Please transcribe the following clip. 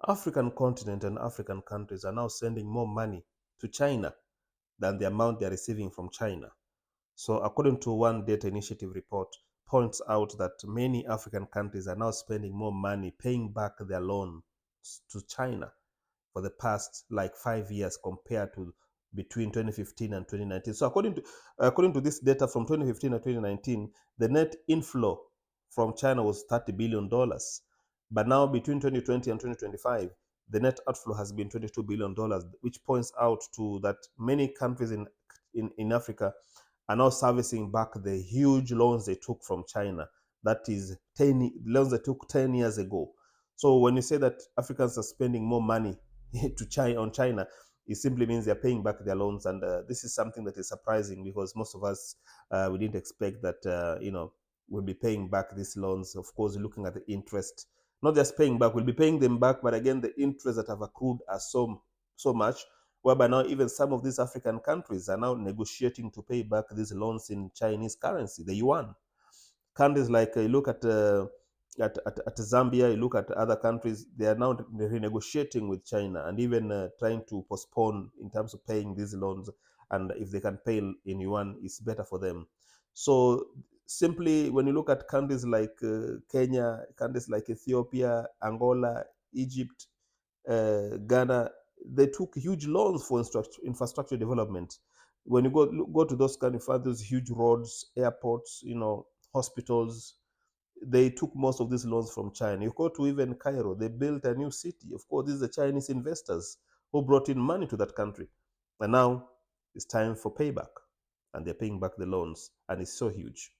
African continent and African countries are now sending more money to China than the amount they're receiving from China. So according to one data initiative report, points out that many African countries are now spending more money paying back their loans to China for the past like 5 years compared to between 2015 and 2019. So according to this data from 2015 and 2019, the net inflow from China was $30 billion. But now between 2020 and 2025, the net outflow has been $22 billion, which points out to that many countries in Africa are now servicing back the huge loans they took from China. That is loans they took 10 years ago. So when you say that Africans are spending more money to China on China, it simply means they're paying back their loans, and this is something that is surprising because most of us we didn't expect that we'll be paying back these loans. Of course, looking at the interest, not just paying back, we'll be paying them back, but again, the interest that have accrued are so much, whereby now even some of these African countries are now negotiating to pay back these loans in Chinese currency, the yuan. Countries like you look at Zambia, you look at other countries, they are now renegotiating with China and even trying to postpone in terms of paying these loans. And if they can pay in yuan, it's better for them. So simply, when you look at countries like Kenya, countries like Ethiopia, Angola, Egypt, Ghana, they took huge loans for infrastructure development. When you go to those countries, find those huge roads, airports, hospitals. They took most of these loans from China. You go to even Cairo, they built a new city. Of course, these are the Chinese investors who brought in money to that country. And now it's time for payback. And they're paying back the loans. And it's so huge.